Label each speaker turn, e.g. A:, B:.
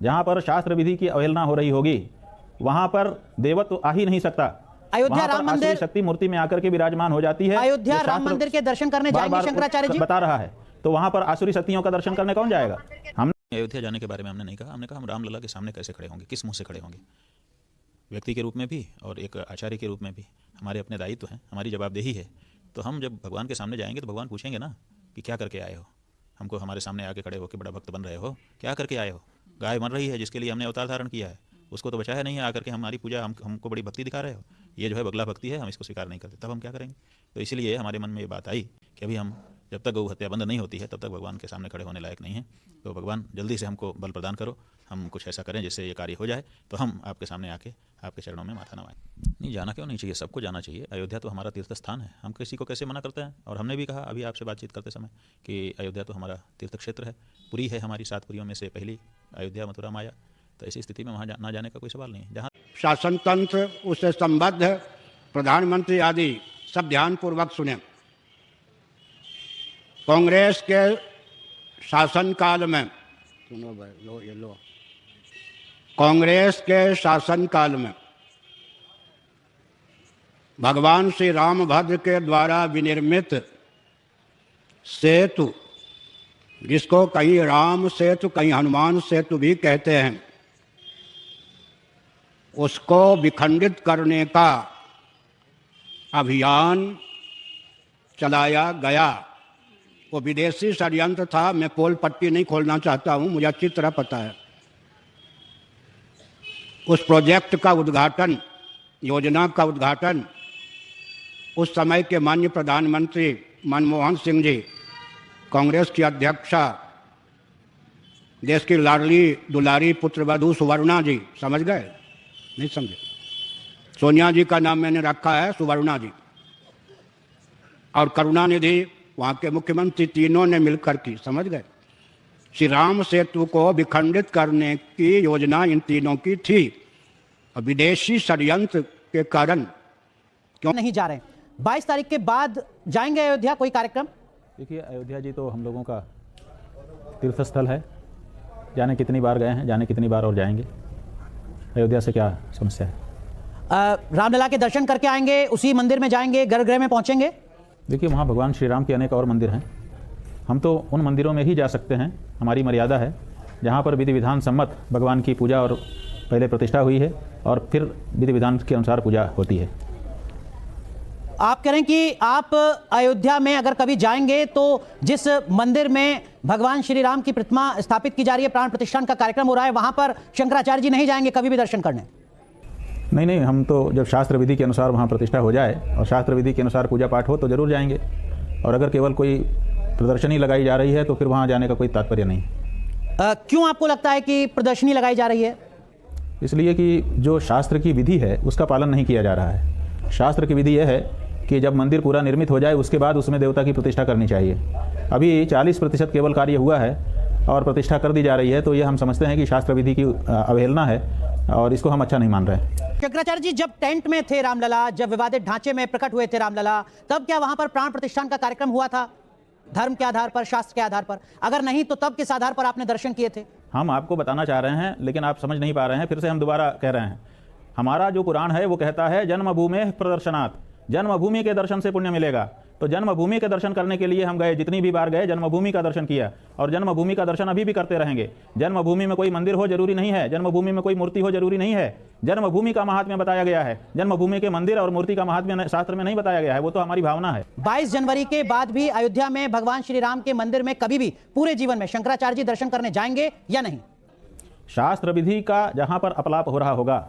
A: जहां पर शास्त्र विधि की अवहेलना हो रही होगी वहां पर देवत्व आ ही नहीं सकता।
B: अयोध्या राम मंदिर
A: शक्ति मूर्ति में आकर के विराजमान हो जाती है।
B: अयोध्या राम मंदिर के दर्शन करने जाएंगे शंकराचार्य जी?
A: बता रहा है तो वहां पर आसुरी शक्तियों का दर्शन करने कौन जाएगा? हमने अयोध्या जाने के बारे में हमने नहीं कहा। हमने कहा हम रामलला के सामने कैसे खड़े होंगे, किस मुंह से खड़े होंगे, व्यक्ति के रूप में भी और एक आचार्य के रूप में भी हमारे अपने दायित्व हैं, हमारी जवाबदेही है। तो हम जब भगवान के सामने जाएंगे तो भगवान पूछेंगे ना कि क्या करके आए हो, हमको हमारे सामने आके खड़े होकर बड़ा भक्त बन रहे हो, क्या करके आए हो? गाय मर रही है जिसके लिए हमने अवतार धारण किया है, उसको तो बचाया नहीं है, आकर के हमारी पूजा हमको बड़ी भक्ति दिखा रहे हो, ये जो है बगला भक्ति है, हम इसको स्वीकार नहीं करते, तब हम क्या करेंगे? तो इसलिए हमारे मन में ये बात आई कि अभी हम जब तक गौ हत्या बंद नहीं होती है तब तक भगवान के सामने खड़े होने लायक नहीं है। तो भगवान जल्दी से हमको बल प्रदान करो, हम कुछ ऐसा करें जिससे ये कार्य हो जाए, तो हम आपके सामने आके आपके चरणों में माथा नवाएं। नहीं, जाना क्यों नहीं चाहिए, सबको जाना चाहिए। अयोध्या तो हमारा तीर्थ स्थान है, हम किसी को कैसे मना करते हैं? और हमने भी कहा अभी आपसे बातचीत करते समय कि अयोध्या तो हमारा तीर्थ क्षेत्र है, पुरी है हमारी 7 पुरियों में से पहली अयोध्या, मथुरा, माया। तो ऐसी स्थिति में वहाँ ना जाने का कोई सवाल नहीं है। जहाँ
C: शासन तंत्र, उससे संबद्ध प्रधानमंत्री आदि सब ध्यानपूर्वक सुने। कांग्रेस के शासनकाल में, सुनो भाई, लो ये लो, कांग्रेस के शासनकाल में भगवान श्री रामभद्र के द्वारा विनिर्मित सेतु, जिसको कहीं राम सेतु कहीं हनुमान सेतु भी कहते हैं, उसको विखंडित करने का अभियान चलाया गया। वो विदेशी षड्यंत्र था, मैं पोल पट्टी नहीं खोलना चाहता हूं, मुझे अच्छी तरह पता है। उस प्रोजेक्ट का उद्घाटन, योजना का उद्घाटन उस समय के माननीय प्रधानमंत्री मनमोहन सिंह जी, कांग्रेस की अध्यक्षा, देश की लाडली दुलारी पुत्रवधू सुवर्णा जी, समझ गए? नहीं समझे? सोनिया जी का नाम मैंने रखा है सुवर्णा जी, और करुणानिधि वहाँ के मुख्यमंत्री, तीनों ने मिलकर की, समझ गए? श्री राम सेतु को विखंडित करने की योजना इन तीनों की थी, और विदेशी षड्यंत्र के कारण
B: क्यों नहीं जा रहे? 22 तारीख के बाद जाएंगे अयोध्या, कोई कार्यक्रम?
A: देखिए, अयोध्या जी तो हम लोगों का तीर्थ स्थल है, जाने कितनी बार गए हैं, जाने कितनी बार और जाएंगे। अयोध्या से क्या समस्या है?
B: रामलला के दर्शन करके आएंगे, उसी मंदिर में जाएंगे, गर्भगृह में पहुंचेंगे?
A: देखिए, वहाँ भगवान श्री राम के अनेक और मंदिर हैं, हम तो उन मंदिरों में ही जा सकते हैं, हमारी मर्यादा है, जहाँ पर विधि विधान सम्मत भगवान की पूजा और पहले प्रतिष्ठा हुई है और फिर विधि विधान के अनुसार पूजा होती है।
B: आप कह रहे हैं कि आप अयोध्या में अगर कभी जाएंगे तो जिस मंदिर में भगवान श्री राम की प्रतिमा स्थापित की जा रही है, प्राण प्रतिष्ठान का कार्यक्रम हो रहा है, वहां पर शंकराचार्य जी नहीं जाएंगे कभी भी दर्शन करने?
A: नहीं, हम तो जब शास्त्र विधि के अनुसार वहाँ प्रतिष्ठा हो जाए और शास्त्र विधि के अनुसार पूजा पाठ हो तो जरूर जाएंगे, और अगर केवल कोई प्रदर्शनी लगाई जा रही है तो फिर वहाँ जाने का कोई तात्पर्य नहीं।
B: क्यों आपको लगता है कि प्रदर्शनी लगाई जा रही है?
A: इसलिए कि जो शास्त्र की विधि है उसका पालन नहीं किया जा रहा है। शास्त्र की विधि यह है कि जब मंदिर पूरा निर्मित हो जाए उसके बाद उसमें देवता की प्रतिष्ठा करनी चाहिए। अभी 40% केवल कार्य हुआ है और प्रतिष्ठा कर दी जा रही है, तो ये हम समझते हैं कि शास्त्र विधि की अवहेलना है और इसको हम अच्छा नहीं मान रहे।
B: शंकराचार्य जी, जब टेंट में थे रामलला, जब विवादित ढांचे में प्रकट हुए थे रामलला, तब क्या वहां पर प्राण प्रतिष्ठान का कार्यक्रम हुआ था धर्म के आधार पर, शास्त्र के आधार पर? अगर नहीं तो तब किस आधार पर आपने दर्शन किए थे?
A: हम आपको बताना चाह रहे हैं लेकिन आप समझ नहीं पा रहे हैं, फिर से हम दोबारा कह रहे हैं। हमारा जो पुराण है वो कहता है जन्मभूमि प्रदर्शनात्, जन्मभूमि के दर्शन से पुण्य मिलेगा। तो जन्मभूमि के दर्शन करने के लिए हम गए, जितनी भी बार गए जन्मभूमि का दर्शन किया, और जन्मभूमि का दर्शन अभी भी करते रहेंगे। जन्मभूमि में कोई मंदिर हो जरूरी नहीं है, जन्मभूमि में कोई मूर्ति हो जरूरी नहीं है। जन्मभूमि का महात्म्य बताया गया है, जन्मभूमि के मंदिर और मूर्ति का महात्म्य शास्त्र में नहीं बताया गया है, वो तो हमारी भावना है।
B: 22 जनवरी के बाद भी अयोध्या में भगवान श्री राम के मंदिर में कभी भी पूरे जीवन में शंकराचार्य जी दर्शन करने जाएंगे या नहीं?
A: शास्त्र विधि का जहां पर अपलाप हो रहा होगा